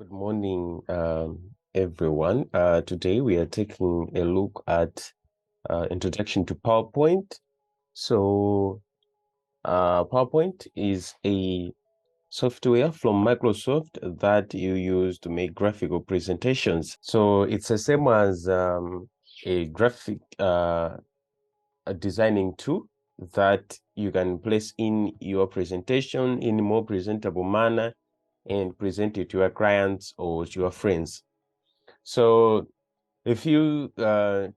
Good morning, everyone. Today we are taking a look at Introduction to PowerPoint. So, PowerPoint is a software from Microsoft that you use to make graphical presentations. So it's the same as a graphic a designing tool that you can place in your presentation in a more presentable manner and present it to your clients or to your friends. So if you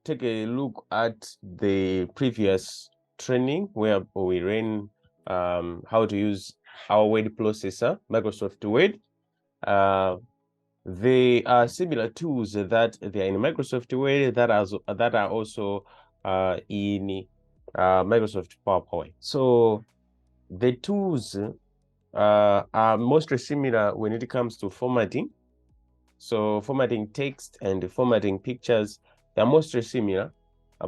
take a look at the previous training where we ran how to use our word processor, Microsoft Word, they are similar tools that they are in Microsoft Word that are also in Microsoft PowerPoint. So the tools are mostly similar when it comes to formatting. So formatting text and formatting pictures, they're mostly similar,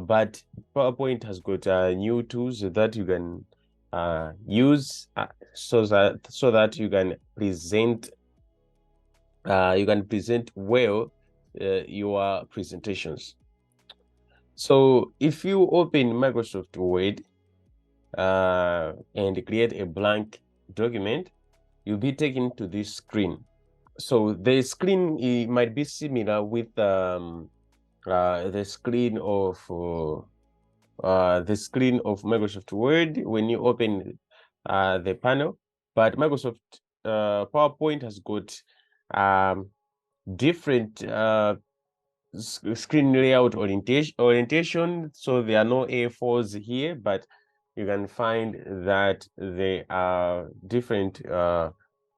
but PowerPoint has got new tools that you can use so that you can present well your presentations. So if you open Microsoft Word and create a blank document, you'll be taken to this screen. So the screen might be similar with the screen of Microsoft Word when you open the panel, but Microsoft PowerPoint has got different screen layout orientation. So there are no A4s here, but you can find that there are different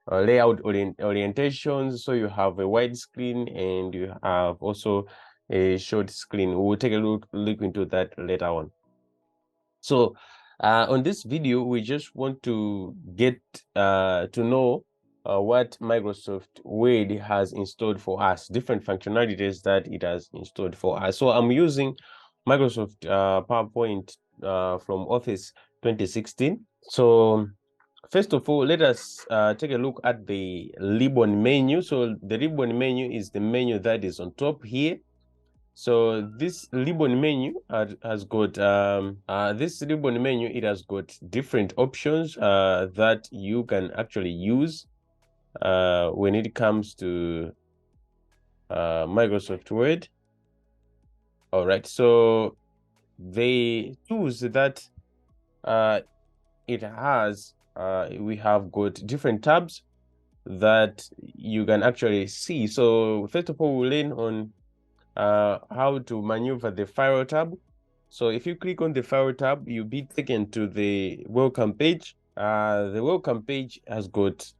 layout orientations. So you have a wide screen and you have also a short screen. We'll take a look into that later on. So on this video, we just want to get to know what Microsoft Word has installed for us, different functionalities that it has installed for us. So I'm using Microsoft PowerPoint from Office 2016. So first of all, let us take a look at the ribbon menu. So the ribbon menu is the menu that is on top here. So this ribbon menu has got it has got different options that you can actually use when it comes to Microsoft Word. All right, so the tools that it has, we have got different tabs that you can actually see. So first of all, we'll learn on how to maneuver the file tab. So if you click on the file tab, you'll be taken to the welcome page. The welcome page has got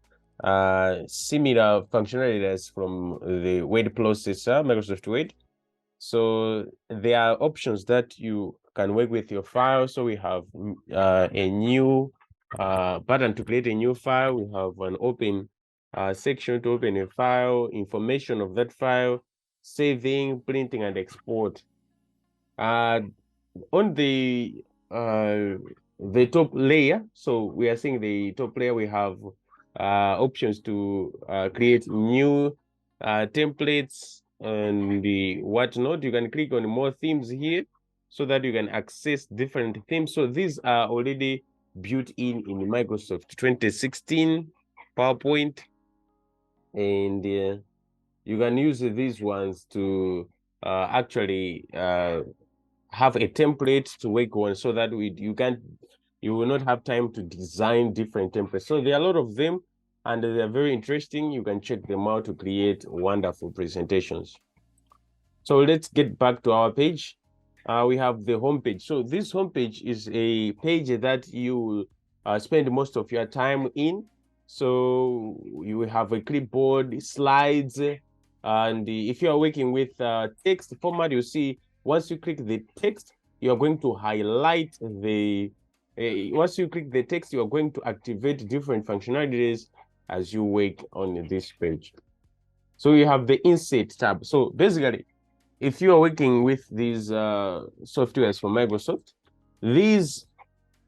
similar functionalities from the word processor, Microsoft Word. So there are options that you can work with your file. So we have a new button to create a new file. We have an open section to open a file, information of that file, saving, printing, and export. On the top layer, so we are seeing the top layer, we have options to create new templates and the whatnot. You can click on more themes here so that you can access different themes. So these are already built in Microsoft 2016 PowerPoint, and you can use these ones to actually have a template to work on, so that you will not have time to design different templates. So there are a lot of them and they are very interesting. You can check them out to create wonderful presentations. So let's get back to our page. We have the home page. So this home page is a page that you spend most of your time in. So you have a clipboard, slides, and if you are working with text format, you see once you click the text, you are going to highlight the. Once you click the text, you are going to activate different functionalities as you work on this page. So you have the insert tab. So basically, if you are working with these softwares from Microsoft, these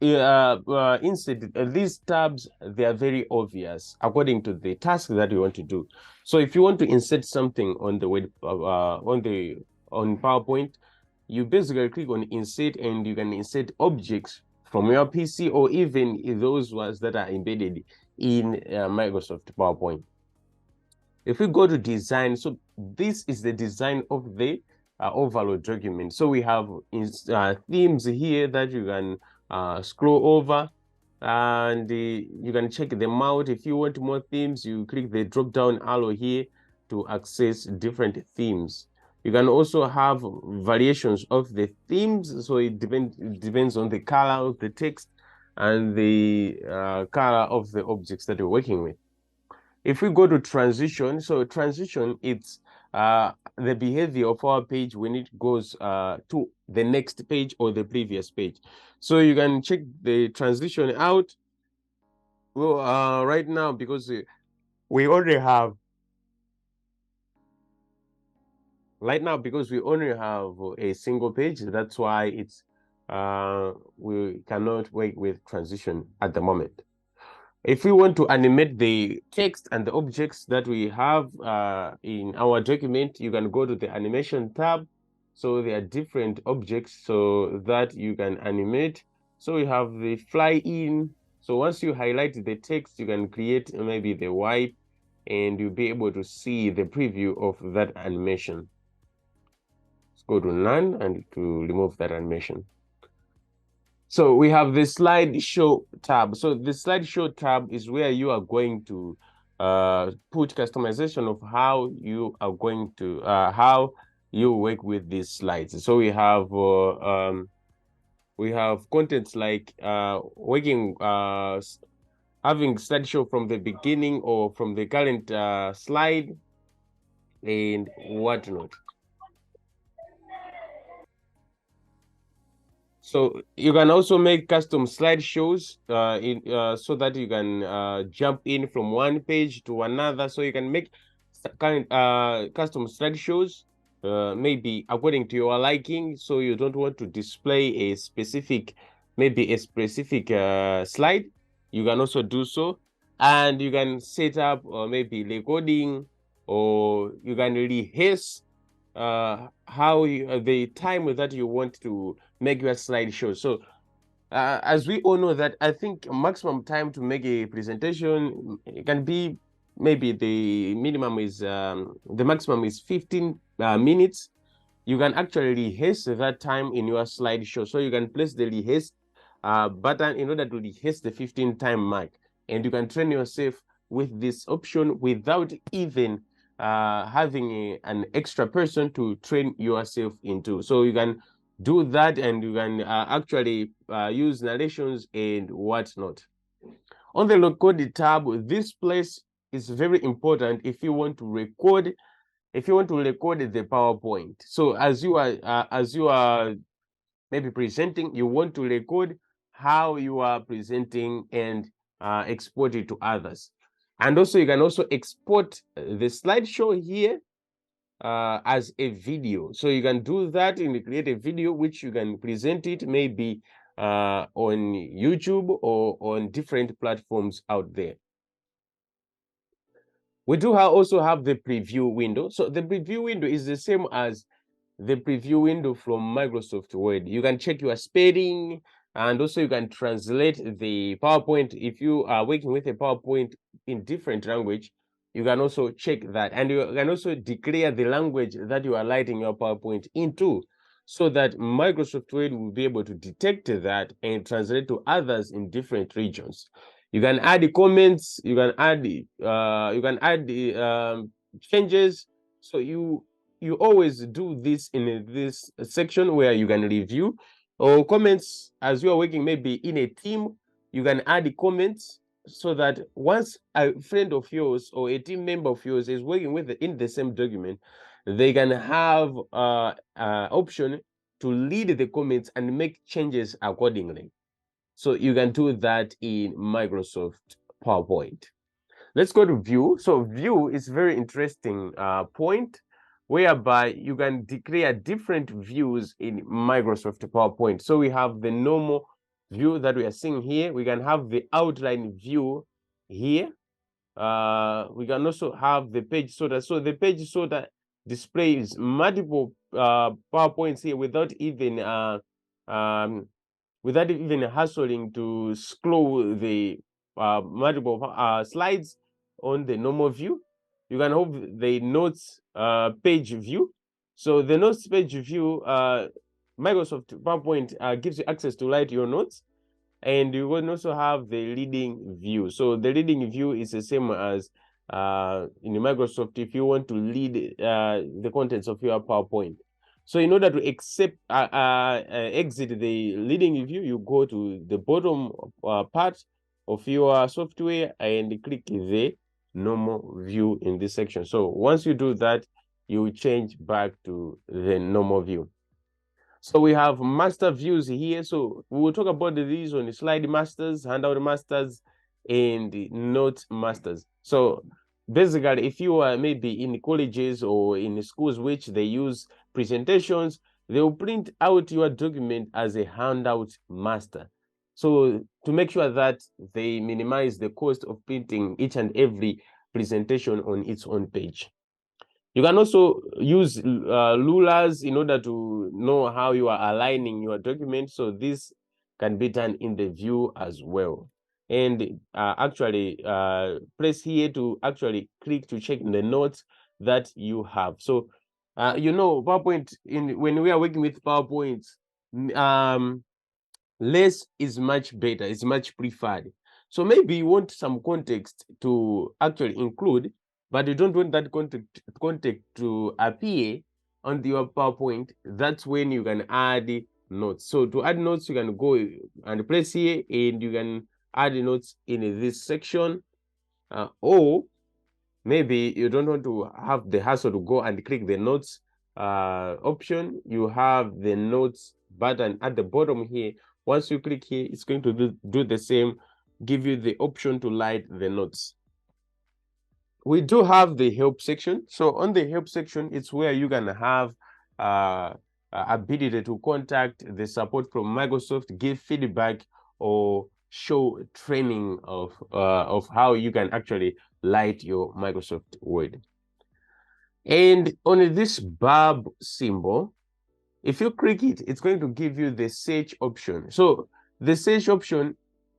insert these tabs, they are very obvious according to the task that you want to do. So if you want to insert something on the web on PowerPoint, you basically click on insert, and you can insert objects from your PC or even those ones that are embedded in Microsoft PowerPoint. If we go to design, so this is the design of the overall document. So we have themes here that you can scroll over, and you can check them out. If you want more themes, you click the drop down arrow here to access different themes. You can also have variations of the themes, so it depends on the color of the text and the color of the objects that you're working with. If we go to transition, so transition, it's the behavior of our page when it goes to the next page or the previous page. So you can check the transition out. Well, right now, because we only have a single page, that's why it's we cannot work with transition at the moment. If we want to animate the text and the objects that we have in our document, you can go to the animation tab. So there are different objects so that you can animate. So we have the fly in. So once you highlight the text, you can create maybe the wipe, and you'll be able to see the preview of that animation. Let's go to none and to remove that animation. So we have the slideshow tab. So the slideshow tab is where you are going to put customization of how you are going to how you work with these slides. So we have contents like working having slideshow from the beginning or from the current slide and whatnot. So you can also make custom slideshows so that you can jump in from one page to another. So you can make custom slideshows maybe according to your liking. So you don't want to display a specific slide. You can also do so, and you can set up maybe recording, or you can rehearse how the time that you want to make your slideshow. So as we all know that I think maximum time to make a presentation, it can be maybe the maximum is 15 minutes. You can actually rehearse that time in your slideshow. So you can press the rehearse button in order to rehearse the 15 time mark, and you can train yourself with this option without even having an extra person to train yourself into. So you can do that, and you can actually use narrations and whatnot. On the record tab, this place is very important if you want to record the PowerPoint. So as you are maybe presenting, you want to record how you are presenting and export it to others. And also you can also export the slideshow here as a video. So you can do that and create a video which you can present it maybe on YouTube or on different platforms out there. We do also have the preview window. So the preview window is the same as the preview window from Microsoft Word. You can check your spelling, and also you can translate the PowerPoint. If you are working with a PowerPoint in different language, you can also check that, and you can also declare the language that you are writing your PowerPoint into, so that Microsoft Word will be able to detect that and translate to others in different regions. You can add the comments, you can add the changes. So you always do this in this section where you can review or comments. As you are working maybe in a team, you can add the comments, so that once a friend of yours or a team member of yours is working with in the same document, they can have option to lead the comments and make changes accordingly. So you can do that in Microsoft PowerPoint. Let's go to view. So view is very interesting point, whereby you can declare different views in Microsoft PowerPoint. So we have the normal view that we are seeing here. We can have the outline view here. We can also have the page sorter. So the page sorter displays multiple PowerPoints here without even hassling to scroll the multiple slides on the normal view. You can have the notes page view. So the notes page view, Microsoft PowerPoint gives you access to write your notes, and you will also have the leading view. So the leading view is the same as in Microsoft if you want to lead the contents of your PowerPoint. So in order to exit the leading view, you go to the bottom part of your software and click the normal view in this section. So once you do that, you change back to the normal view. So we have master views here. So we will talk about these on the slide masters, handout masters, and note masters. So basically, if you are maybe in colleges or in schools which they use presentations, they will print out your document as a handout master. So to make sure that they minimize the cost of printing each and every presentation on its own page. You can also use rulers in order to know how you are aligning your document. So this can be done in the view as well. And actually press here to actually click to check the notes that you have. So you know, PowerPoint, when we are working with PowerPoint, less is much better, it's much preferred. So maybe you want some context to actually include, but you don't want that context to appear on your PowerPoint. That's when you can add notes. So to add notes, you can go and press here and you can add notes in this section, or maybe you don't want to have the hassle to go and click the notes option. You have the notes button at the bottom here. Once you click here, it's going to do the same, give you the option to write the notes. We do have the help section. So on the help section, it's where you can have ability to contact the support from Microsoft, give feedback, or show training of how you can actually write your Microsoft Word. And on this bulb symbol, if you click it, it's going to give you the search option. So the search option,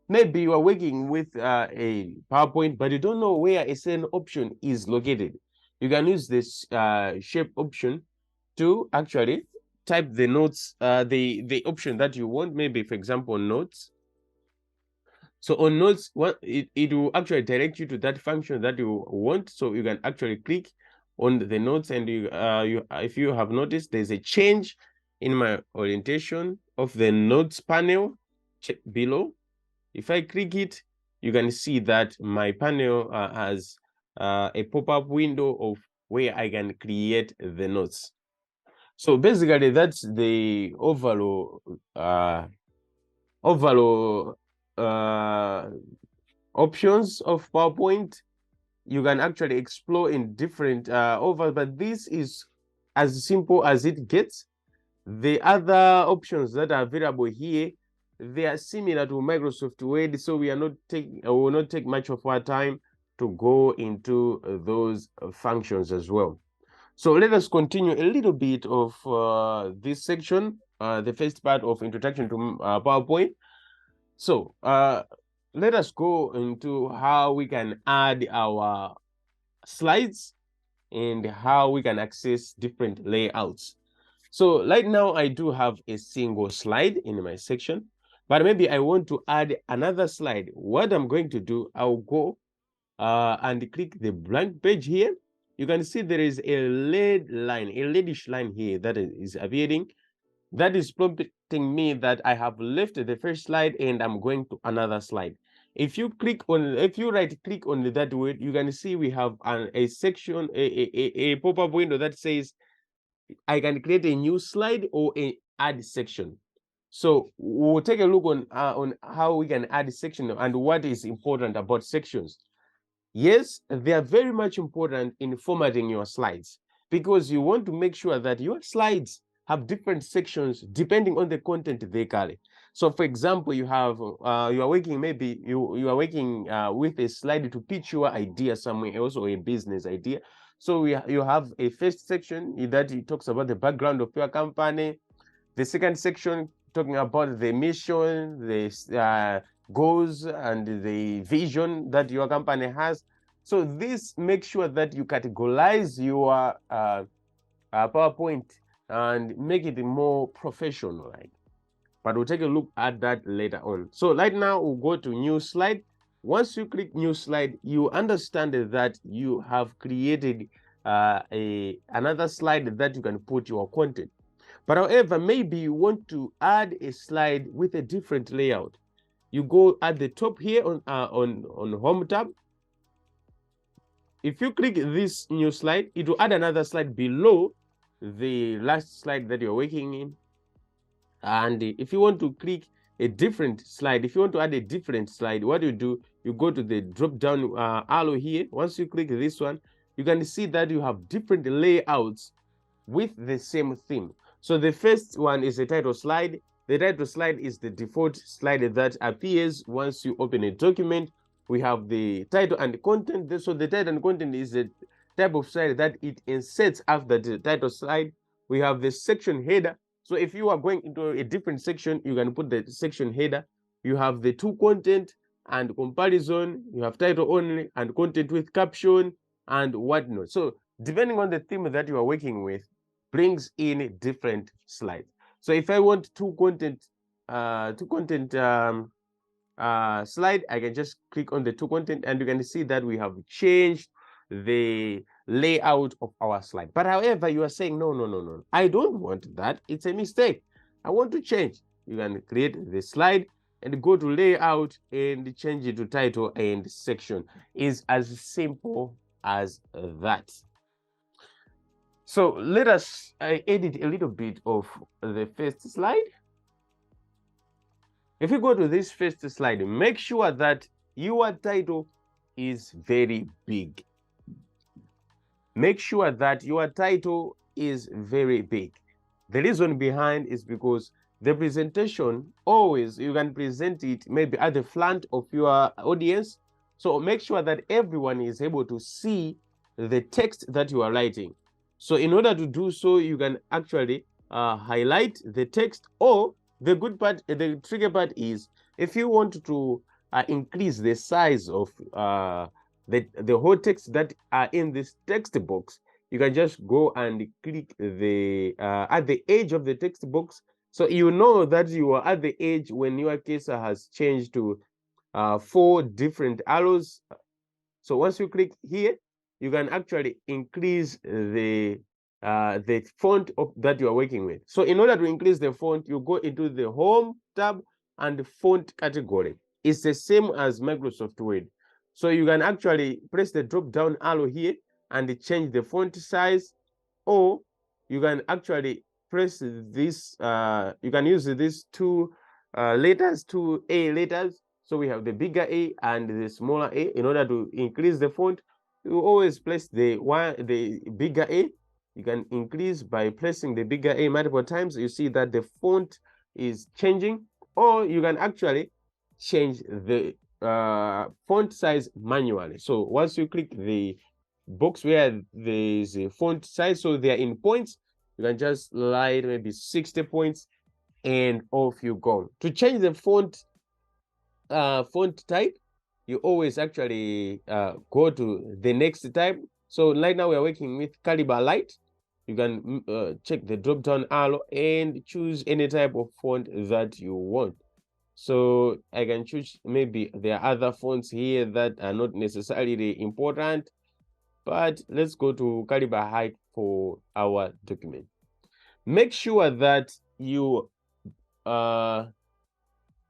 maybe you are working with a PowerPoint, but you don't know where a certain option is located. You can use this shape option to actually type the notes, the option that you want, maybe for example, notes. So on notes, it will actually direct you to that function that you want. So you can actually click on the notes, and if you have noticed, there's a change in my orientation of the notes panel below. If I click it, you can see that my panel has a pop-up window of where I can create the notes. So basically, that's the overall options of PowerPoint. You can actually explore in different but this is as simple as it gets. The other options that are available here, they are similar to Microsoft Word, so we will not take much of our time to go into those functions as well. So let us continue a little bit of this section, the first part of introduction to PowerPoint. So let us go into how we can add our slides and how we can access different layouts. So right now I do have a single slide in my section, but maybe I want to add another slide. What I'm going to do, I'll go and click the blank page here. You can see there is a red line, a reddish line here that is appearing. That is prompting me that I have left the first slide and I'm going to another slide. If you right click on that word, you can see we have a section, a pop-up window that says I can create a new slide or a add section. So we'll take a look on how we can add a section and what is important about sections. Yes, they are very much important in formatting your slides, because you want to make sure that your slides have different sections depending on the content they carry. So for example, you have you are working, maybe you are working with a slide to pitch your idea somewhere else, or a business idea. So you have a first section that it talks about the background of your company. The second section talking about the mission, the goals, and the vision that your company has. So this makes sure that you categorize your PowerPoint and make it more professional, right? But we'll take a look at that later on. So right now we'll go to new slide. Once you click new slide, you understand that you have created another slide that you can put your content. But however, maybe you want to add a slide with a different layout. You go at the top here on Home tab. If you click this new slide, it will add another slide below the last slide that you're working in. And if you want to click a different slide, if you want to add a different slide, what you do, you go to the drop down arrow here. Once you click this one, you can see that you have different layouts with the same theme. So the first one is a title slide. The title slide is the default slide that appears once you open a document. We have the title and the content. So the title and content is the type of slide that it inserts after the title slide. We have the section header. So if you are going into a different section, you can put the section header. You have the to content and comparison. You have title only and content with caption and whatnot. So depending on the theme that you are working with, brings in different slides. So if I want to content slide, I can just click on the to content, and you can see that we have changed the layout of our slide. But however, you are saying no, I don't want that, it's a mistake, I want to change. You can create the slide and go to layout and change it to title and section. Is as simple as that. So let us edit a little bit of the first slide. If you go to this first slide, make sure that your title is very big. Make sure that your title is very big. The reason behind is because the presentation, always you can present it maybe at the front of your audience. So make sure that everyone is able to see the text that you are writing. So in order to do so, you can actually highlight the text, or the good part, the tricky part is if you want to increase the size of the whole text that are in this text box, you can just go and click the at the edge of the text box. So you know that you are at the edge when your cursor has changed to 4 different arrows. So once you click here, you can actually increase the font that you are working with. So in order to increase the font, you go into the Home tab and font category. It's the same as Microsoft Word. So you can actually press the drop down arrow here and change the font size, or you can actually press this, you can use these two letters, two A letters. So we have the bigger A and the smaller A. In order to increase the font, you always place the bigger A. You can increase by pressing the bigger A multiple times. You see that the font is changing, or you can actually change the font size manually. So once you click the box where there's a font size, so they are in points, you can just slide maybe 60 points and off you go. To change the font type, you always actually go to the next type. So right now we are working with Calibre Light. You can check the drop down arrow and choose any type of font that you want. So I can choose, maybe there are other fonts here that are not necessarily important, but let's go to Calibre Height for our document. Make sure that you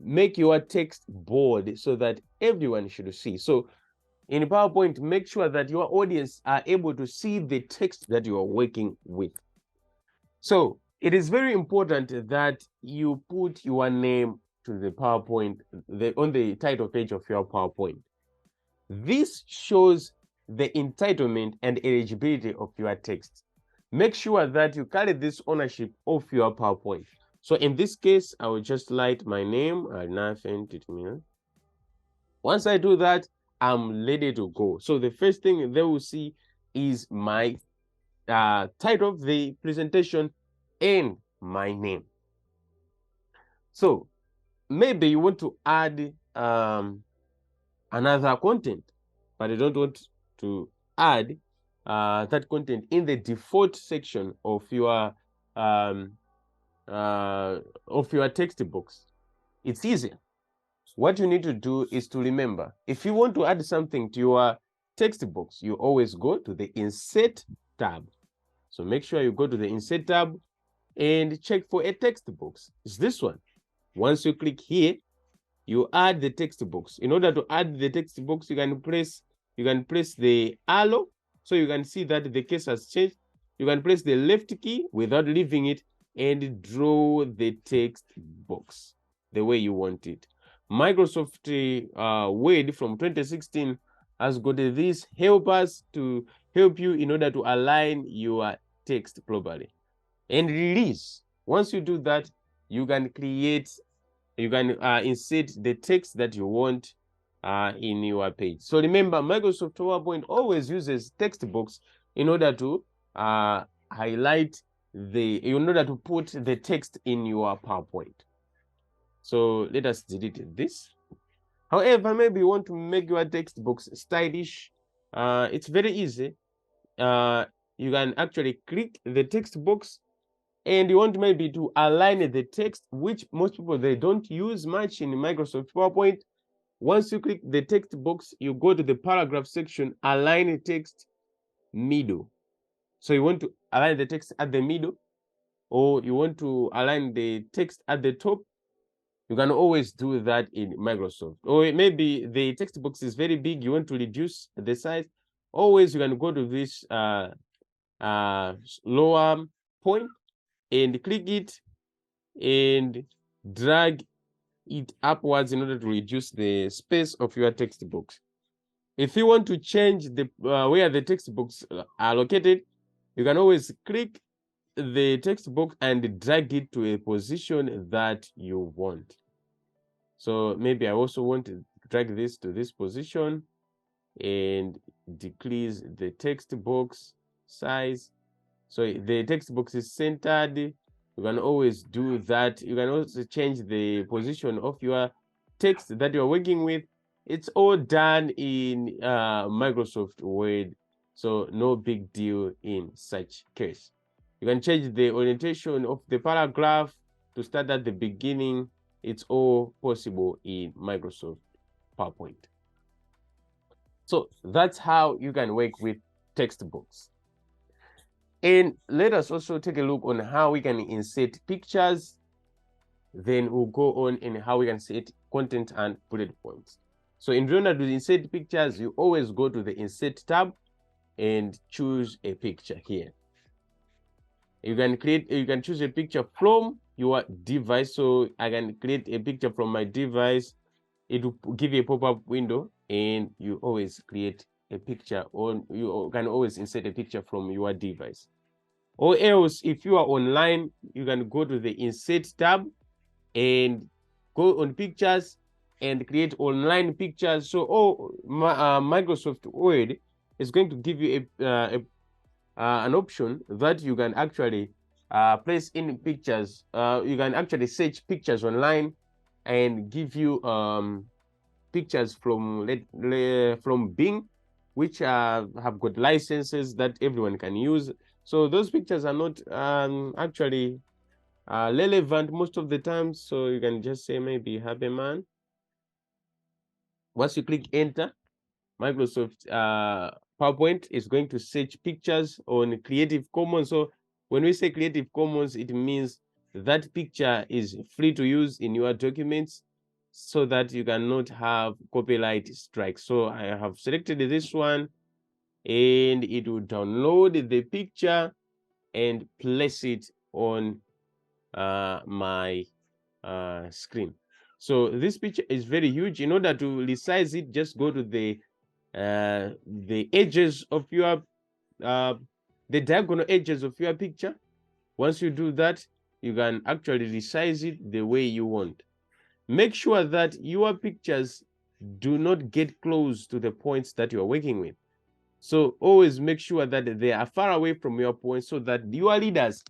make your text bold so that everyone should see. So in PowerPoint, make sure that your audience are able to see the text that you are working with. So it is very important that you put your name to the PowerPoint, on the title page of your PowerPoint. This shows the entitlement and eligibility of your text. make sure that you carry this ownership of your PowerPoint. So in this case, I will just write my name, nothing. Once I do that, I'm ready to go. So the first thing they will see is my title of the presentation and my name. So maybe you want to add another content, but you don't want to add that content in the default section of your text box. It's easy. What you need to do is to remember, if you want to add something to your text box, you always go to the Insert tab. So make sure you go to the Insert tab and check for a text box. It's this one. Once you click here, you add the text box. In order to add the text box, you can press the arrow, so you can see that the case has changed. You can press the left key without leaving it and draw the text box the way you want it. Microsoft Word from 2016 has got these helpers to help you in order to align your text properly. And release. Once you do that, you can insert the text that you want in your page. So remember, Microsoft PowerPoint always uses text box in order to in order to put the text in your PowerPoint. So let us delete this. However, maybe you want to make your text box stylish. It's very easy. You can actually click the text box, and you want maybe to align the text, which most people, they don't use much in Microsoft PowerPoint. Once you click the text box, you go to the paragraph section, align text middle. So you want to align the text at the middle, or you want to align the text at the top. You can always do that in Microsoft. Or maybe the text box is very big, you want to reduce the size. Always you can go to this lower point and click it and drag it upwards in order to reduce the space of your text box. If you want to change the where the text box are located, you can always click the text box and drag it to a position that you want. So maybe I also want to drag this to this position and decrease the text box size. So the text box is centered. You can always do that. You can also change the position of your text that you're working with. It's all done in Microsoft Word, so no big deal in such case. You can change the orientation of the paragraph to start at the beginning. It's all possible in Microsoft PowerPoint. So that's how you can work with text box. And let us also take a look on how we can insert pictures. Then we'll go on in how we can set content and bullet points. So in order to insert pictures, you always go to the Insert tab and choose a picture here. You can choose a picture from your device. So I can create a picture from my device. It will give you a pop-up window, and you always create a picture, or you can always insert a picture from your device. Or else, if you are online, you can go to the Insert tab and go on Pictures and create online pictures. So Microsoft Word is going to give you an option that you can actually place in pictures. You can actually search pictures online and give you pictures from Bing, which have got licenses that everyone can use. So those pictures are not actually relevant most of the time. So you can just say maybe Happy Man. Once you click enter, Microsoft PowerPoint is going to search pictures on Creative Commons. So when we say Creative Commons, it means that picture is free to use in your documents so that you cannot have copyright strikes. So I have selected this one, and it will download the picture and place it on my screen. So this picture is very huge. In order to resize it, just go to the edges of your the diagonal edges of your picture. Once you do that, you can actually resize it the way you want. Make sure that your pictures do not get close to the points that you are working with. So always make sure that they are far away from your points so that your leaders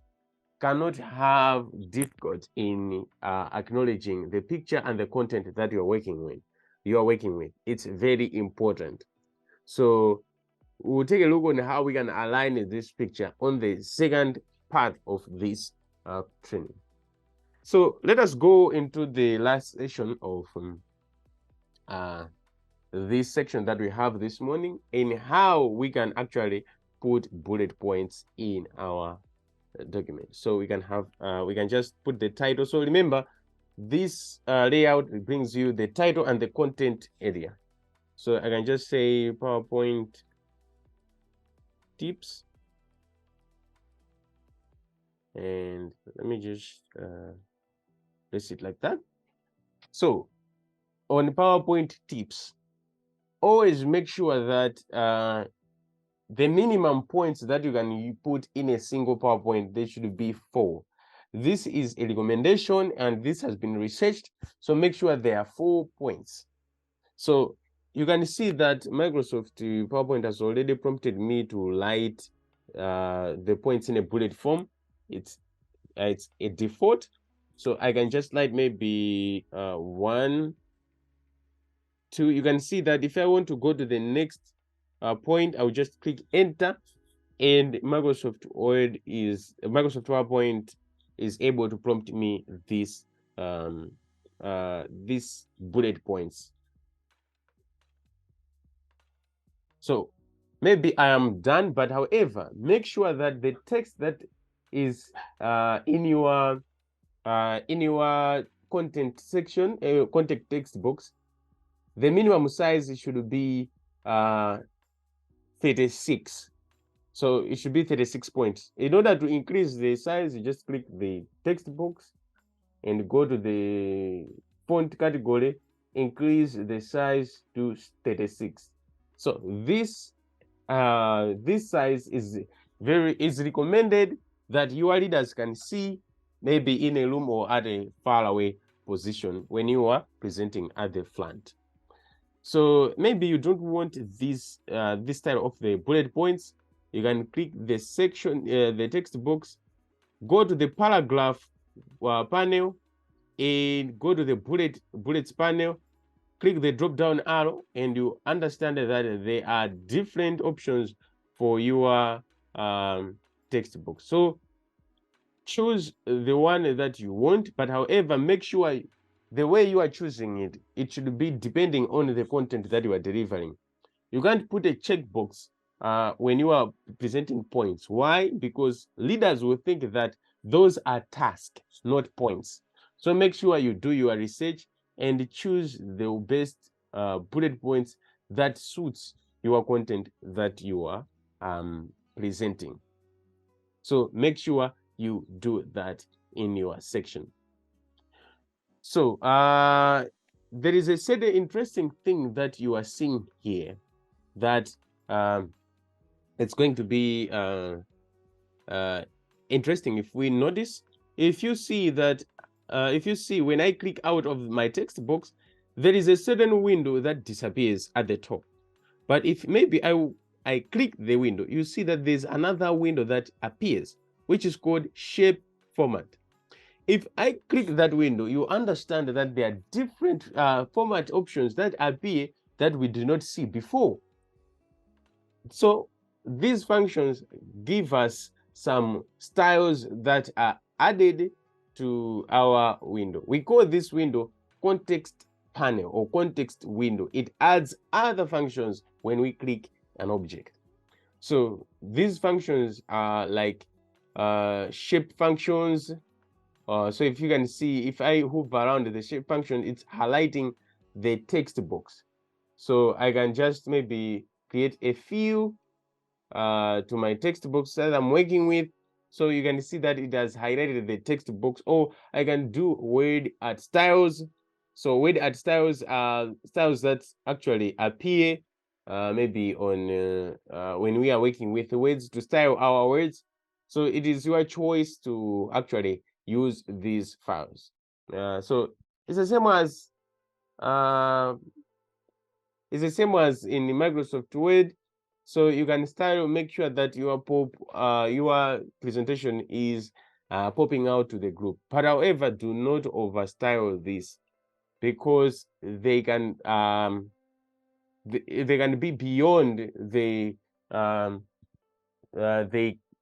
cannot have difficulty in acknowledging the picture and the content that you're working with. It's very important. So we'll take a look on how we can align this picture on the second part of this training. So let us go into the last session of this section that we have this morning, in how we can actually put bullet points in our document. So we can have we can just put the title. So remember, this layout brings you the title and the content area. So I can just say PowerPoint tips, and let me just place it like that. So on PowerPoint tips, always make sure that the minimum points that you can put in a single PowerPoint, they should be 4. This is a recommendation and this has been researched. So make sure there are 4 points. So you can see that Microsoft PowerPoint has already prompted me to write the points in a bullet form. It's a default. So I can just write maybe 1, 2. You can see that if I want to go to the next point, I'll just click enter, and Microsoft PowerPoint is able to prompt me these bullet points. So maybe I am done, but however, make sure that the text that is in your content section, content text box, the minimum size should be 36. So it should be 36 points. In order to increase the size, you just click the text box and go to the font category, increase the size to 36. So this size is recommended that your leaders can see, maybe in a room or at a far away position when you are presenting at the front. So maybe you don't want this style of the bullet points. You can click the section, the text box, go to the paragraph panel, and go to the bullets panel, click the drop down arrow, and you understand that there are different options for your text box. So choose the one that you want, but however, make sure the way you are choosing it, it should be depending on the content that you are delivering. You can't put a checkbox when you are presenting points. Why? Because leaders will think that those are tasks, not points. So make sure you do your research and choose the best bullet points that suits your content that you are presenting. So make sure you do that in your section. So there is a certain interesting thing that you are seeing here that it's going to be interesting if we notice. If you see that, when I click out of my text box, there is a certain window that disappears at the top. But if maybe I click the window, you see that there's another window that appears, which is called shape format. If I click that window, you understand that there are different format options that appear that we did not see before. So these functions give us some styles that are added to our window. We call this window context panel or context window. It adds other functions when we click an object. So these functions are like shape functions. So if you can see, if I hover around the shape function, it's highlighting the text box. So I can just maybe create a fill to my text box that I'm working with. So you can see that it has highlighted the text box. Or I can do word art styles. So word art styles are styles that actually appear maybe on when we are working with words to style our words. So it is your choice to actually use these files. So it's the same as in Microsoft Word. So you can style, make sure that your presentation is popping out to the group. But however, do not over style this, because they can they can be beyond the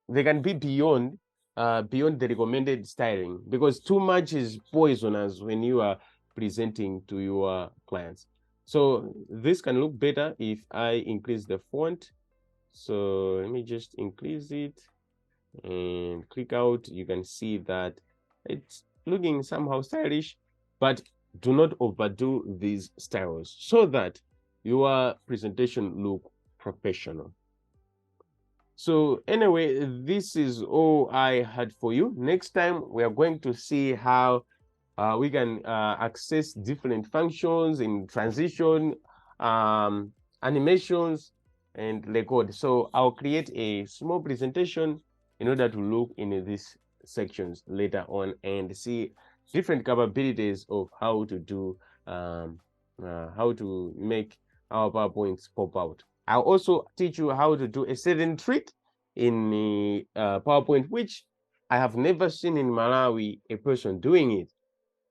they can be beyond the recommended styling, because too much is poisonous when you are presenting to your clients. So this can look better if I increase the font. So let me just increase it and click out. You can see that it's looking somehow stylish, but do not overdo these styles so that your presentation look professional. So anyway, this is all I had for you. Next time, we are going to see how we can access different functions in transition, animations, and record. So I'll create a small presentation in order to look in these sections later on and see different capabilities of how to do, how to make our PowerPoints pop out. I'll also teach you how to do a certain trick in the PowerPoint, which I have never seen in Malawi a person doing it.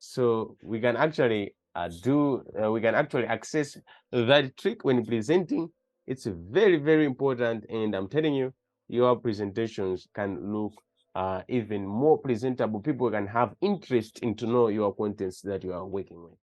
So we can actually we can actually access that trick when presenting. It's very, very important, and I'm telling you, your presentations can look even more presentable. People can have interest in to know your contents that you are working with.